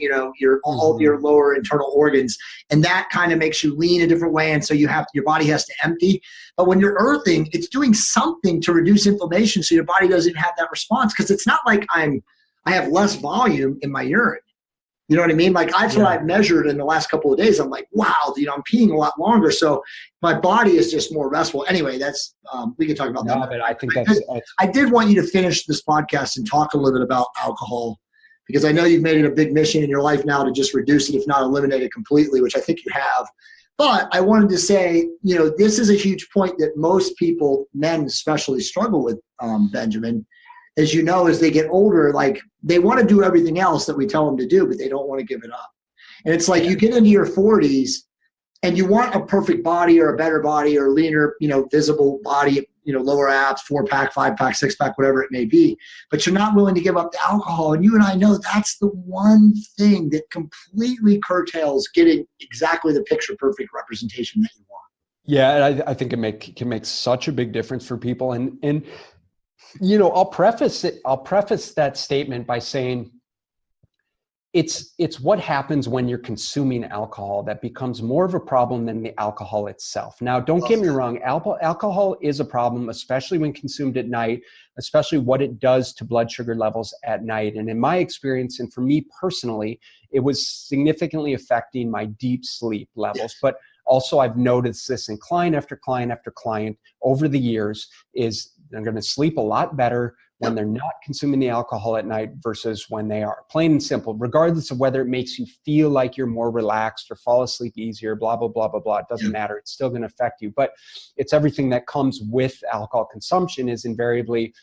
all your lower internal organs. And that kind of makes you lean a different way. And so your body has to empty. But when you're earthing, it's doing something to reduce inflammation. So your body doesn't have that response. Cause it's not like I have less volume in my urine. You know what I mean? Like that's what I've measured in the last couple of days. I'm like, wow, I'm peeing a lot longer. So my body is just more restful. Anyway, that's, we can talk about that. But I think I did want you to finish this podcast and talk a little bit about alcohol, because I know you've made it a big mission in your life now to just reduce it, if not eliminate it completely, which I think you have. But I wanted to say, this is a huge point that most people, men especially, struggle with, Benjamin. As you know, as they get older, like they want to do everything else that we tell them to do, but they don't want to give it up. And it's like you get into your 40s and you want a perfect body or a better body or leaner, visible body, lower abs, 4-pack, 5-pack, 6-pack, whatever it may be. But you're not willing to give up the alcohol. And you and I know that's the one thing that completely curtails getting exactly the picture perfect representation that you want. Yeah, I think it can make such a big difference for people. And I'll preface that statement by saying it's what happens when you're consuming alcohol that becomes more of a problem than the alcohol itself. Now, don't get me wrong, alcohol is a problem, especially when consumed at night, especially what it does to blood sugar levels at night. And in my experience, and for me personally, it was significantly affecting my deep sleep levels. But also I've noticed this in client after client after client over the years is they're going to sleep a lot better when they're not consuming the alcohol at night versus when they are. Plain and simple, regardless of whether it makes you feel like you're more relaxed or fall asleep easier, blah, blah, blah, blah, blah. It doesn't matter. It's still going to affect you. But it's everything that comes with alcohol consumption is invariably,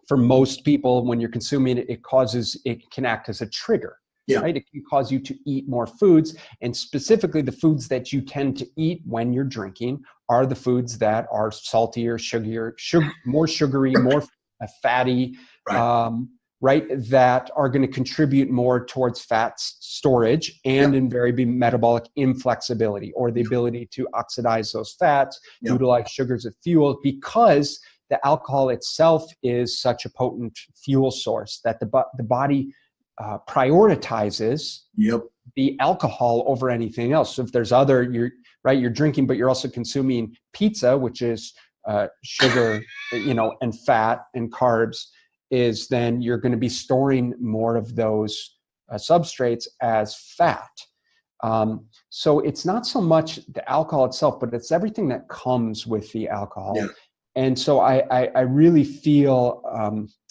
for most people, when you're consuming it, it can act as a trigger. Yeah. Right? It can cause you to eat more foods, and specifically the foods that you tend to eat when you're drinking are the foods that are saltier, more sugary, more fatty, right? That are going to contribute more towards fat storage and invariably metabolic inflexibility, or the ability to oxidize those fats, utilize sugars as fuel, because the alcohol itself is such a potent fuel source that the body prioritizes the alcohol over anything else. So if there's you're drinking, but you're also consuming pizza, which is sugar, and fat and carbs, is then you're going to be storing more of those substrates as fat. So it's not so much the alcohol itself, but it's everything that comes with the alcohol. Yeah. And so I really feel,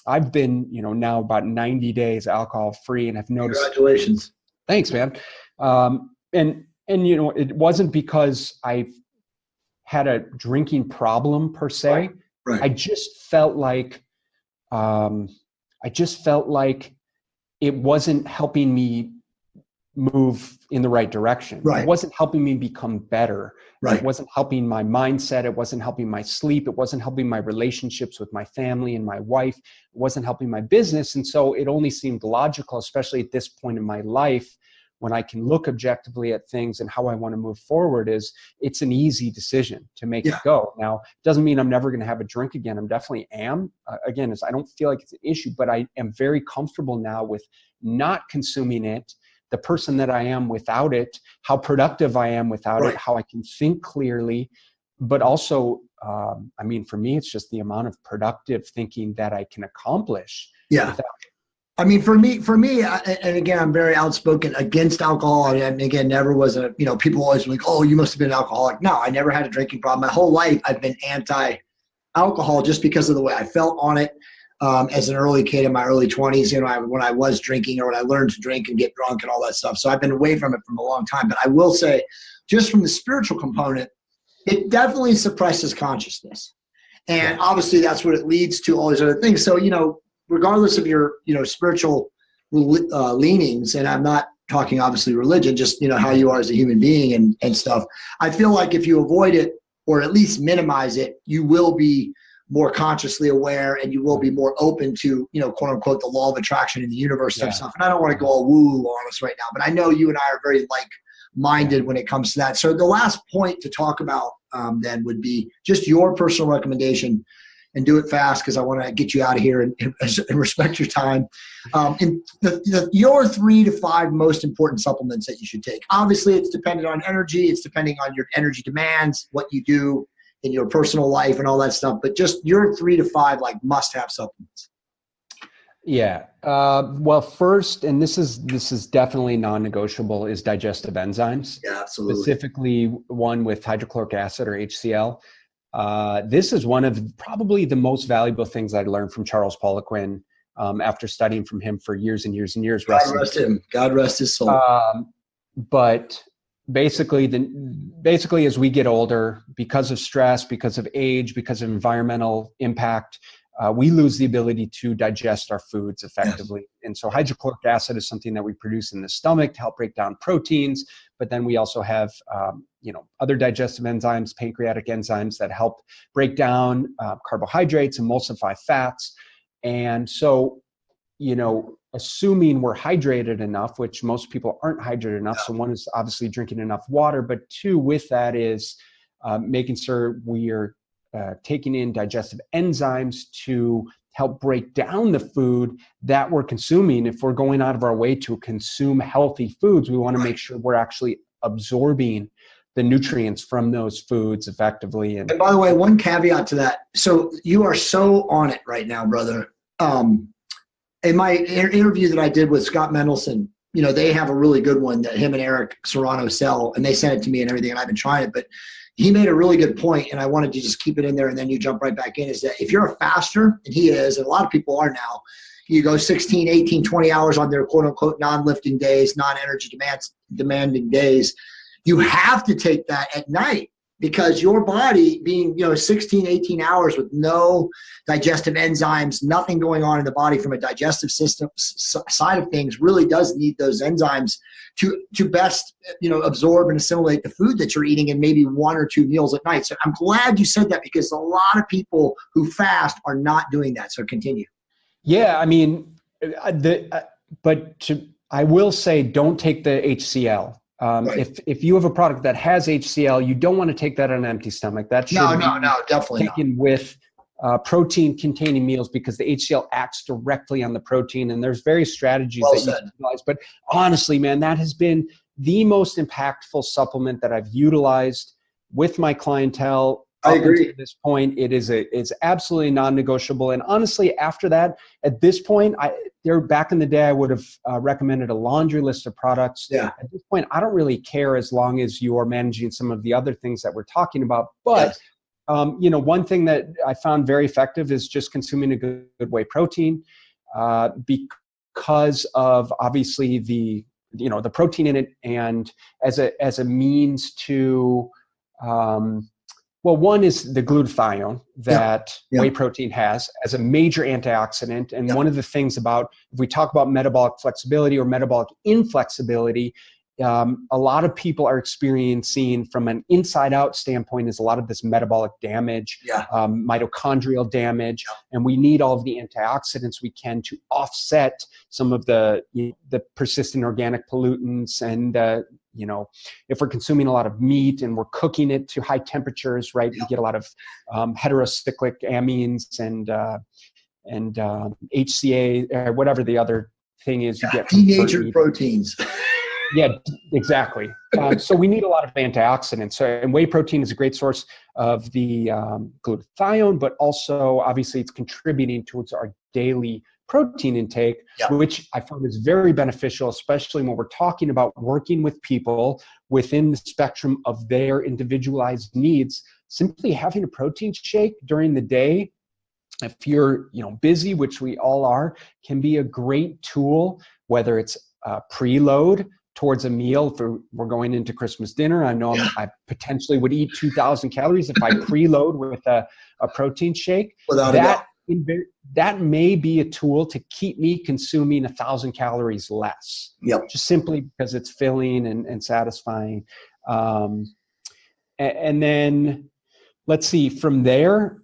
I've been, now about 90 days alcohol free, and I've noticed. Congratulations. Thanks, man. And it wasn't because I had a drinking problem per se. Right. I just felt like, it wasn't helping me move in the right direction. Right. It wasn't helping me become better. Right. It wasn't helping my mindset. It wasn't helping my sleep. It wasn't helping my relationships with my family and my wife. It wasn't helping my business. And so it only seemed logical, especially at this point in my life, when I can look objectively at things and how I want to move forward, it's an easy decision to make it go. Now, it doesn't mean I'm never going to have a drink again. I'm definitely am. Again, I don't feel like it's an issue, but I am very comfortable now with not consuming it, the person that I am without it, how productive I am without it, how I can think clearly. But also, for me, it's just the amount of productive thinking that I can accomplish. Yeah. For me, and again, I'm very outspoken against alcohol. And again, never was people always like, oh, you must have been an alcoholic. No, I never had a drinking problem. My whole life, I've been anti-alcohol just because of the way I felt on it. As an early kid in my early 20s, when I was drinking, or when I learned to drink and get drunk and all that stuff. So I've been away from it for a long time. But I will say, just from the spiritual component, it definitely suppresses consciousness. And obviously that's what it leads to, all these other things. So, regardless of your, spiritual leanings, and I'm not talking obviously religion, just, how you are as a human being and stuff. I feel like if you avoid it or at least minimize it, you will be more consciously aware, and you will be more open to, quote unquote, the law of attraction in the universe type stuff. And I don't want to go all woo on us right now, but I know you and I are very like-minded when it comes to that. So the last point to talk about then would be just your personal recommendation, and do it fast because I want to get you out of here and respect your time. And your 3 to 5 most important supplements that you should take. Obviously, it's dependent on energy. It's depending on your energy demands, what you do in your personal life and all that stuff. But just your 3 to 5 must-have supplements. Yeah. Well, first, and this is definitely non-negotiable, is digestive enzymes. Yeah, absolutely. Specifically one with hydrochloric acid or HCl. This is one of probably the most valuable things I learned from Charles Poliquin after studying from him for years and years and years. God rest him. God rest his soul. But basically, as we get older, because of stress, because of age, because of environmental impact, we lose the ability to digest our foods effectively. Yes. And so hydrochloric acid is something that we produce in the stomach to help break down proteins. But then we also have, other digestive enzymes, pancreatic enzymes that help break down carbohydrates, emulsify fats. And so, assuming we're hydrated enough, which most people aren't hydrated enough. So one is obviously drinking enough water, but 2 with that is making sure we are taking in digestive enzymes to help break down the food that we're consuming. If we're going out of our way to consume healthy foods, we want to make sure we're actually absorbing the nutrients from those foods effectively. And by the way, one caveat to that. So you are so on it right now, brother. In my interview that I did with Scott Mendelson, they have a really good one that him and Eric Serrano sell, and they sent it to me and everything, and I've been trying it. But he made a really good point, and I wanted to just keep it in there and then you jump right back in, is that if you're a faster, and he is, and a lot of people are now, you go 16, 18, 20 hours on their quote-unquote non-lifting days, non-energy demanding days, you have to take that at night, because your body being 16, 18 hours with no digestive enzymes, nothing going on in the body from a digestive system side of things, really does need those enzymes to best absorb and assimilate the food that you're eating in maybe 1 or 2 meals at night. So I'm glad you said that, because a lot of people who fast are not doing that. So continue. Yeah, I mean, I will say, don't take the HCl. Right. If you have a product that has HCl, you don't want to take that on an empty stomach. That should no, definitely taken with protein-containing meals, because the HCl acts directly on the protein, and there's various strategies that you can utilize. But honestly, man, that has been the most impactful supplement that I've utilized with my clientele. I agree. At this point, it's absolutely non-negotiable. And honestly, after that, at this point, back in the day, I would have recommended a laundry list of products. Yeah. At this point, I don't really care, as long as you are managing some of the other things that we're talking about. But one thing that I found very effective is just consuming a good whey protein, because of obviously the protein in it, and as a means to well, one is the glutathione that whey protein has as a major antioxidant. And one of the things about, if we talk about metabolic flexibility or metabolic inflexibility, a lot of people are experiencing, from an inside out standpoint, is a lot of this metabolic damage, mitochondrial damage. And we need all of the antioxidants we can to offset some of the persistent organic pollutants. And, if we're consuming a lot of meat and we're cooking it to high temperatures, right, we get a lot of heterocyclic amines and HCA, or whatever the other thing is you get from denatured proteins. Yeah, exactly. So we need a lot of antioxidants. And whey protein is a great source of the glutathione, but also obviously it's contributing towards our daily protein intake, which I found is very beneficial, especially when we're talking about working with people within the spectrum of their individualized needs. Simply having a protein shake during the day, if you're busy, which we all are, can be a great tool, whether it's preload towards a meal. If we're going into Christmas dinner, I know I potentially would eat 2,000 calories if I preload with a protein shake. Without a doubt. that may be a tool to keep me consuming 1,000 calories less. Yep. Just simply because it's filling and satisfying. And then let's see, from there,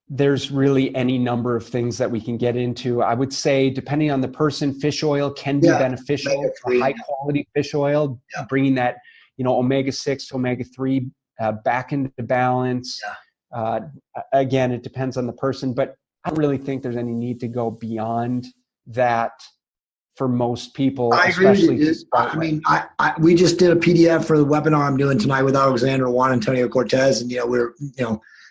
there's really any number of things that we can get into. I would say, depending on the person, fish oil can be beneficial. High quality fish oil, bringing that, omega-6 to omega-3 back into balance. Again, it depends on the person, but I don't really think there's any need to go beyond that for most people. I agree with you. I mean, we just did a PDF for the webinar I'm doing tonight with Alexander Juan Antonio Cortez, and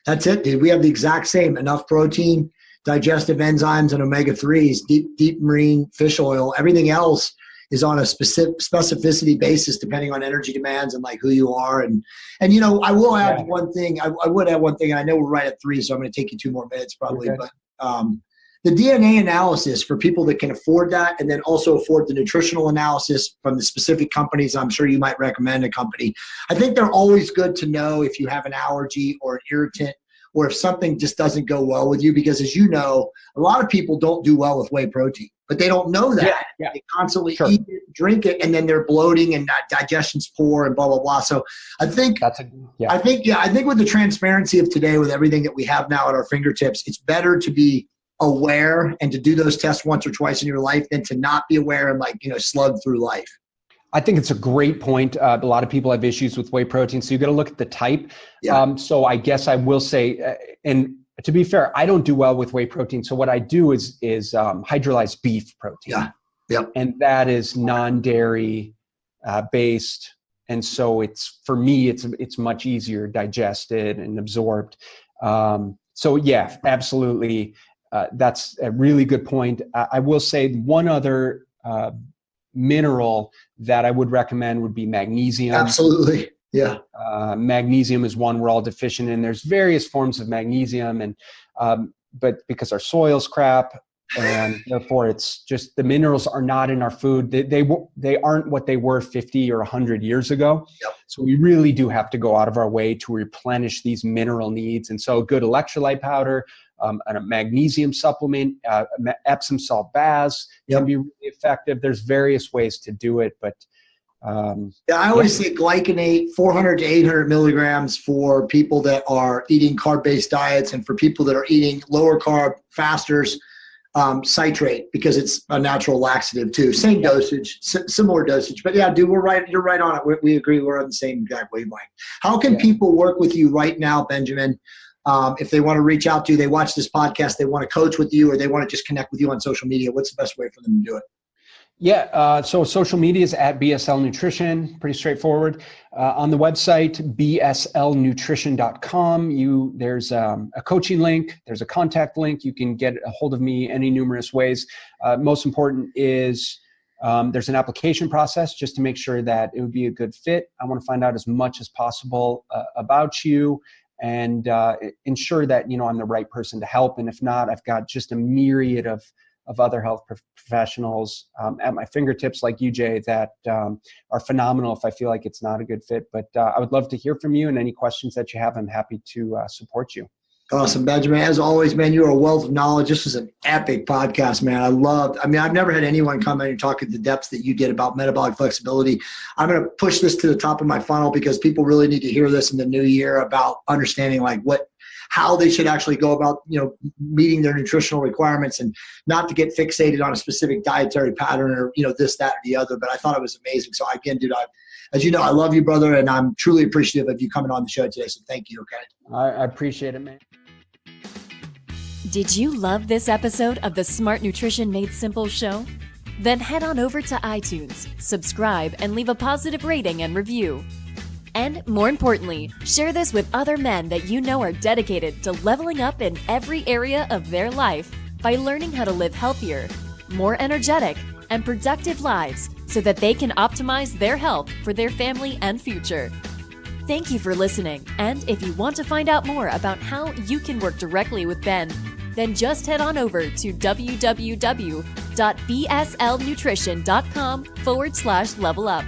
that's it, dude. We have the exact same, enough protein, digestive enzymes, and omega-3s, deep marine fish oil. Everything else is on a specificity basis, depending on energy demands and like who you are. And I will add one thing. I would add one thing, and I know we're right at 3, so I'm going to take you 2 more minutes probably. Okay. But the DNA analysis for people that can afford that, and then also afford the nutritional analysis from the specific companies, I'm sure you might recommend a company. I think they're always good to know if you have an allergy or an irritant, or if something just doesn't go well with you, because as you know, a lot of people don't do well with whey protein, but they don't know that. Yeah. They constantly eat it, drink it, and then they're bloating and digestion's poor and blah, blah, blah. So I think with the transparency of today, with everything that we have now at our fingertips, it's better to be aware and to do those tests once or twice in your life than to not be aware and slug through life. I think it's a great point. A lot of people have issues with whey protein, so you got to look at the type. Yeah. So I guess I will say, and to be fair, I don't do well with whey protein. So what I do is hydrolyzed beef protein. Yeah. Yep. And that is non-dairy based, and so for me it's much easier digested and absorbed. So yeah, absolutely. That's a really good point. I will say one other mineral that I would recommend would be magnesium. Absolutely. Yeah. Magnesium is one we're all deficient in. There's various forms of magnesium, and but because our soil's crap, and therefore it's just the minerals are not in our food. They aren't what they were 50 or 100 years ago. Yep. So we really do have to go out of our way to replenish these mineral needs. And so a good electrolyte powder, and a magnesium supplement, Epsom salt baths can be really effective. There's various ways to do it, but I always say glycinate 400 to 800 milligrams for people that are eating carb-based diets, and for people that are eating lower carb fasters, citrate, because it's a natural laxative too. Same dosage, similar dosage. But yeah, dude, you're right on it. We agree. We're on the same exact wavelength. How can people work with you right now, Benjamin? If they want to reach out to you, they watch this podcast, they want to coach with you, or they want to just connect with you on social media, what's the best way for them to do it? Yeah, so social media is at BSL Nutrition, pretty straightforward. On the website, bslnutrition.com, there's a coaching link, there's a contact link. You can get a hold of me any numerous ways. Most important is there's an application process just to make sure that it would be a good fit. I want to find out as much as possible about you, and ensure that I'm the right person to help. And if not, I've got just a myriad of other health professionals at my fingertips, like you, Jay, that are phenomenal if I feel like it's not a good fit. But I would love to hear from you, and any questions that you have, I'm happy to support you. Awesome, Benjamin. As always, man, you're a wealth of knowledge. This was an epic podcast, man. I've never had anyone come in and talk at the depths that you did about metabolic flexibility. I'm going to push this to the top of my funnel, because people really need to hear this in the new year about understanding how they should actually go about, meeting their nutritional requirements, and not to get fixated on a specific dietary pattern or, this, that, or the other. But I thought it was amazing. So again, dude, as you know, I love you, brother, and I'm truly appreciative of you coming on the show today. So thank you. Okay. I appreciate it, man. Did you love this episode of the Smart Nutrition Made Simple show? Then head on over to iTunes, subscribe, and leave a positive rating and review. And more importantly, share this with other men that you know are dedicated to leveling up in every area of their life by learning how to live healthier, more energetic, and productive lives, so that they can optimize their health for their family and future. Thank you for listening, and if you want to find out more about how you can work directly with Ben, then just head on over to www.bslnutrition.com/level up.